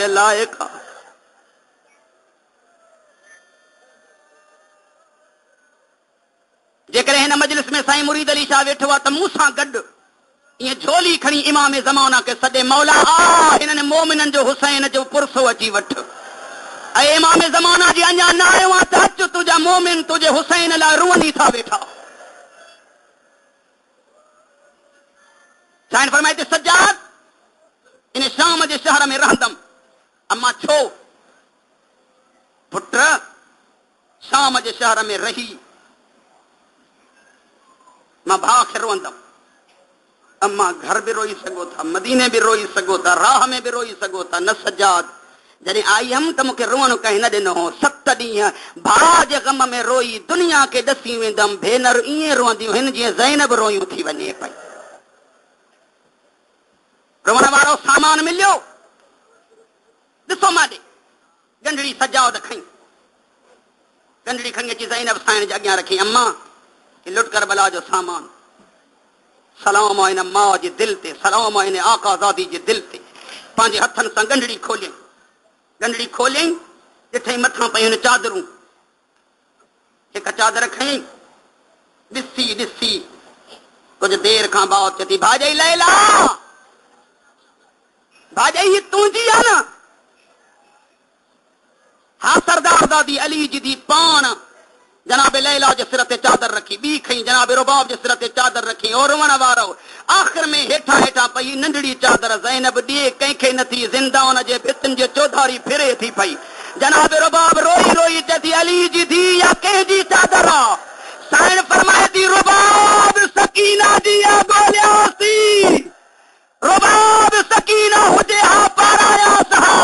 जे लायक जेकर हिन मजलिस में साईं मुरीद अली शाह वेठो आहे त मूं सां गॾु ईअं झोली खणी इमाम ज़माना खे सॾे मौला आ हिननि मोमिननि जो हुसैन जो पुरसो अची वठ ऐं इमाम ज़माना जी अञा न आयो आहे त अच तुंहिंजा मोमिन तुंहिंजे हुसैन लाइ रुअनी था वेठा साईं फरमाए थी सजाद इन शाम जे शहर में रहंदमि अम्मा छो पुट शाम जे शहर में रही मां भाउ खे रोअंदमि अम्मा घर बि रोई सघो था मदीने बि रोई सघो था राह में बि रोई सघो था न सजाद जॾहिं आई हुयमि त मूंखे रोअण कंहिं न ॾिनो 7 ॾींहं भाउ जे ग़म में रोई दुनिया खे ॾसी वेंदमि भेनर ईअं रोअंदियूं हिन जीअं ज़ैनब रोयूं थी वञे पई रोअण वारो सामान मिलियो ॾिसो माॾे गंढड़ी सजावत खई गंढड़ी खणी अची ज़ैनब साईं जे अॻियां रखी अम्मा लुट करबला जो सामान सलाम आहे हिन माउ जे दिलि ते सलाम आहे हिन आकाज़ादी जे दिलि ते पंहिंजे हथनि सां गंढड़ी खोलियईं ॾिठई मथां पयूं चादरूं हिकु चादर खयईं ॾिसी कुझु देर खां बाद चए थी भाॼई लैला भाॼई ही तुंहिंजी आहे न हा सरदार दादी अली जी दी पाण जनाब लैला जे सिर ते चादर रखी ॿी खई जनाब रुबाब जे सिर ते चादर रखी और रोअण वारो आख़िर में हेठां पई नंढड़ी चादर ज़ैनब ॾिए कंहिंखे नथी ज़िंदान जे भितुनि जे चौधारी फिरे थी पई जनाब रुबाब रोई चए थी अली जी थी या कंहिंजी चादर आहे साईं फरमाए थी रुबाब सकीना जी ॻोल्हियासीं रुबाब सकीना हुजे हा पारायास हा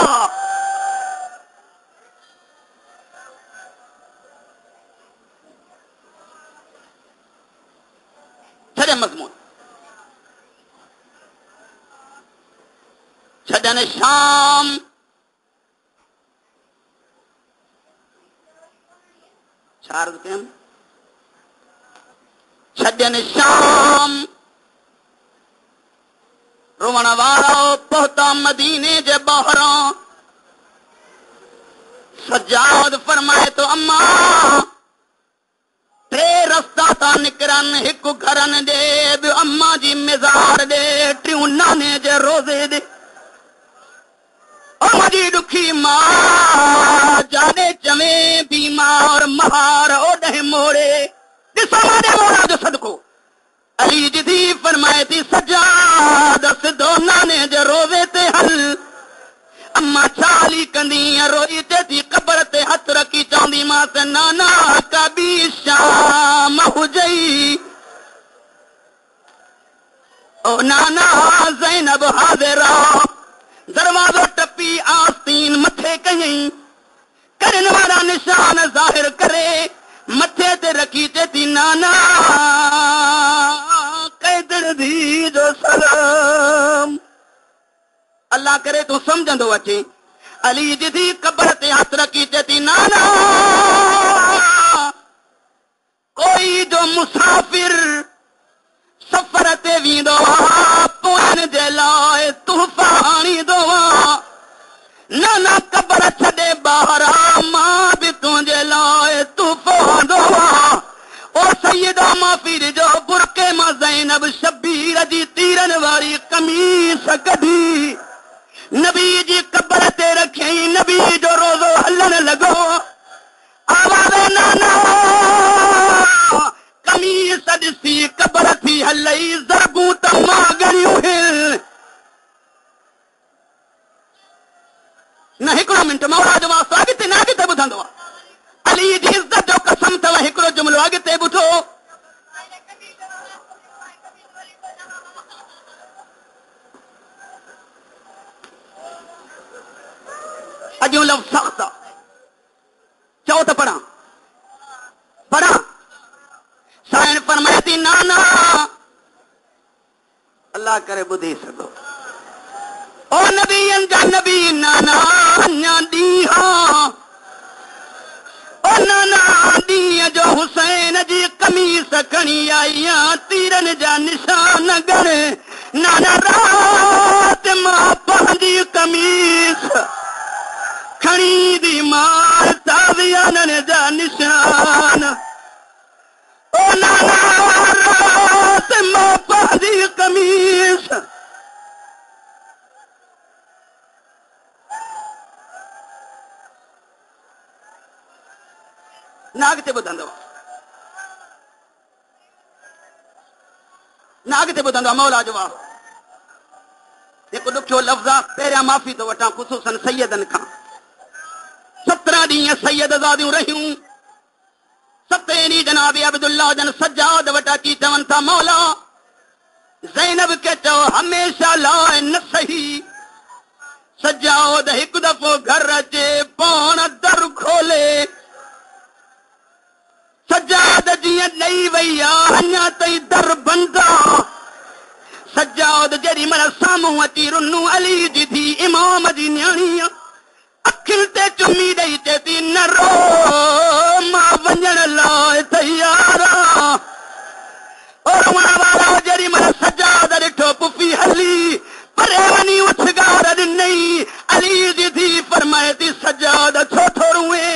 मज़मून छॾनि शाम छा अर्ज़ कयमि छॾनि शाम रोअण वारो पहुता मदीने जे ॿाहिरां सजाद फरमाए तो अम्मा टे रस्ता था निकिरनि हिकु घरनि ॾे ॿियो अम्मा जी मिज़ार ॾे टियों नाने जे रोज़े ॾे मुंहिंजी ॾुखी मां जाॾे चवे बीमार महार ओॾे मोड़े ॾिसो माॾे मोड़ा जो सदको अली जी थी फरमाए थी सजाद सिधो नाने जे रोज़े ते हल अम्मा छाली कंदी रोई ते थी क़बर ते हथ रखी चवंदी मांसि नाना कबी शाम हुजई ओ नाना ज़ैनब हाज़िर दरवाज़ो टपी आस्तीन मथे कयई करन वारा निशान ज़ाहिर करे मथे ते रखी ते थी नाना कैदर धी जो सलाम अल्लाह करे तू समझंदो अचे अली जी थी क़बर ते हथ रखी चए थी नाना कोई जो मुसाफ़िर सफ़र ते वेंदो आहे पोयनि जे लाइ तोहफ़ा आणींदो आहे नाना क़बर छॾे ॿाहिरां मां बि तुंहिंजे लाइ तोहफ़ो आंदो आहे ओ सैयदा माफ़िर जो बुरके मां ज़ैनब शबीर जी तीरनि वारी कमीस कढी नबी जी क़बर ते रखियई नबी जो रोज़ो हलण लॻो आवाज़ नाना कमीस ॾिसी क़बर थी हलई ज़रबूं त मां ॻणियूं न हिकिड़ो मिंट मौला जो वास्तो अॻिते न अॻिते ॿुधंदो आहे अली जी इज़त जो कसम अथव हिकिड़ो जुमिलो अॻिते ॿुधो अॼु लफ़्ज़ सख़्त आहे चओ त पढ़ां साईं फरमाए थी नाना अल्लाह करे ॿुधी सघो ओ नबीअनि जा नबी नाना अञा ॾींहं ओ नाना ॾींहं जो हुसैन जी कमीस खणी आई तीरनि जा निशान ॻण नाना रात मां पंहिंजी कमीस چانن جا نشان او نانا رات ماں پادی قمیص ناگ تے ٻڌندو مولا جو हिकु ॾुखियो लफ़्ज़ आहे पहिरियां माफ़ी थो वठां ख़ुसूसन सैयदनि खां 17 ॾींहं सैयद ज़ादियूं रहियूं 7 ॾींहं जनाब अब्दुल्लाह जन सज्जाद वटि अची चवनि था मौला ज़ैनब खे चओ हमेशह लाइ न सही सज्जाद हिकु दफ़ो घर अचे पाण दर खोले सज्जाद जीअं ॾेई वई आहे अञा ताईं दर बंदि आहे सज्जाद जेॾी महिल साम्हूं अची रुनू अली जी थी इमाम जी न्याणी अखियुनि ते चुमी ॾेई चए थी न रो मां वञण लाइ तयार आहियां जेॾी महिल सज्जाद ॾिठो पुफी हली परे वञी उछगार ॾिनई अली जी थी फरमाए थी सज्जाद छो थो रुए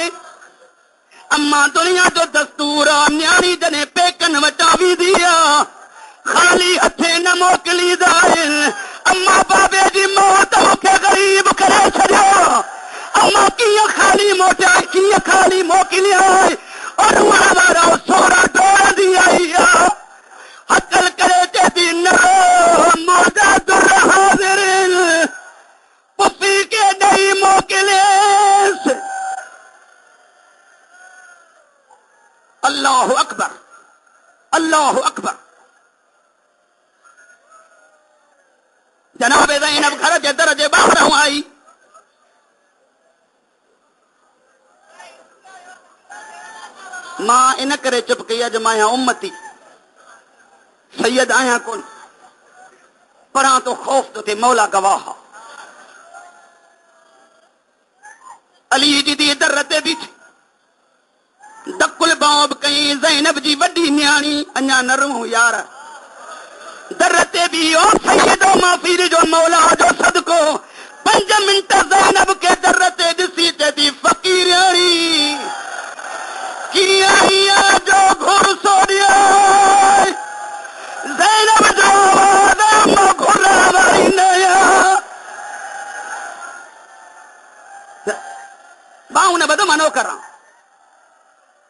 अम्मा दुनिया जो दस्तूर आहे न्याणी जॾहिं पेकनि वटां वेंदी आहे खाली हथे न मोकिलींदा आहिनि अम्मा बाबे जी मौत मूंखे ग़रीब करे छॾियो अम्मा कीअं खाली मोटिया कीअं खाली मोकिलिया और वारा सोरा डोड़ंदी आई आहे हकल करे चए थी न मोजा दुर हाज़िर पुफी खे ॾेई मोकिलेसि अल्लाहु अकबर अल्लाहु अकबर जनाब ज़ैनब घर जे दर जे ॿाहिरां आई मां इन करे चुप कई अॼु मां आहियां उम्मती सैयद आहियां कोन परां तो ख़ौफ़ तो थिए मौला गवाह अली जी दी दर ते बीठी दकुल बाब कई ज़ैनब जी वॾी न्याणी अञा न रुं यार दर ते बि ओ सैयदो माफ़ी जो मौला जो सदको 5 मिंट ज़ैनब खे दर ते ॾिसी चए थी फ़क़ीराणी कीअं आईं जो घुर सोड़ियो ज़ैनब जो मां घुरण वारी न आहियां बाऊं न ॿधो मां नौकर आहियां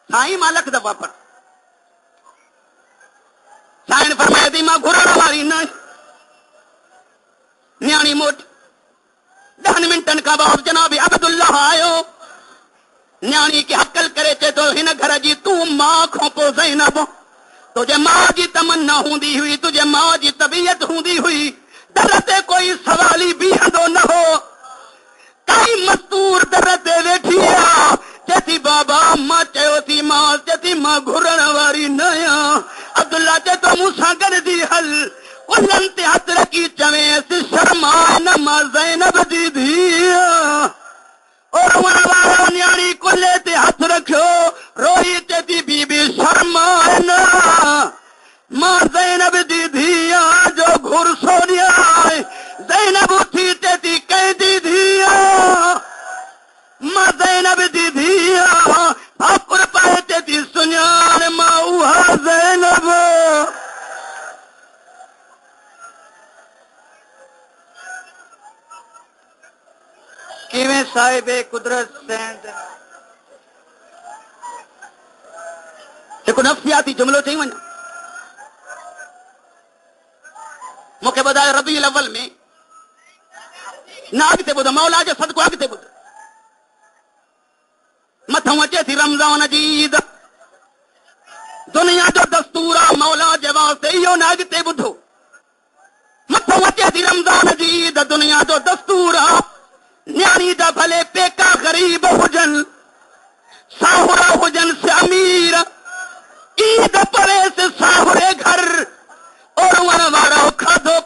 साईं मां लख दफ़ा पर साईं फरमाए थी मां घुरण वारी न न्याणी मोट 10 मिंटनि खां बाद जनाब अब्दुल्लाह आयो न्याणी खे हकल करे चए थो हिन घर जी तूं मां खां पोइ ज़ैनब तुंहिंजे मां जी तमन्ना हूंदी हुई तुंहिंजे मां जी तबियत हूंदी हुई दर ते कोई सवाली बीहंदो न हो काई मस्तूर दर ते वेठी आहे चए थी बाबा मां चयो थी मां चए थी मां घुरण वारी न आहियां अब्दुल्ला चए थो मूंसां गॾिजी हल कुल्हनि ते हथ रखी चवेसि शर्माए न मां ज़ैनब जी धीअ और वारो न्याणी कुल्हे ते हथ रखियो रोई चए थी बीबी शर्माए न मां ज़ैनब जी धीअ जो घुर सोड़िया ज़ैनब उथी चए थी कंहिंजी धीअ मां ज़ैनब जी धीअ भाकुर पाए चए थी सुञाण मां उहा ज़ैनब किवें साहिबे कुदरत हिकु नफ़सियाती जुमिलो चई वञा मूंखे ॿुधायो रबीउल अव्वल में न अॻिते ॿुध मौला जो सदको अॻिते ॿुध मथां अचे थी रमज़ान जी ईद दुनिया जो दस्तूर आहे मौला जे वास्ते इहो न अॻिते ॿुधो मथां अचे थी रमज़ान जी ईद दुनिया जो दस्तूर आहे न्याणी जा भले पेका ग़रीब हुजनि साहुरा हुजनि से अमीर ईद पवे से साहुरे घर और वारो खाधो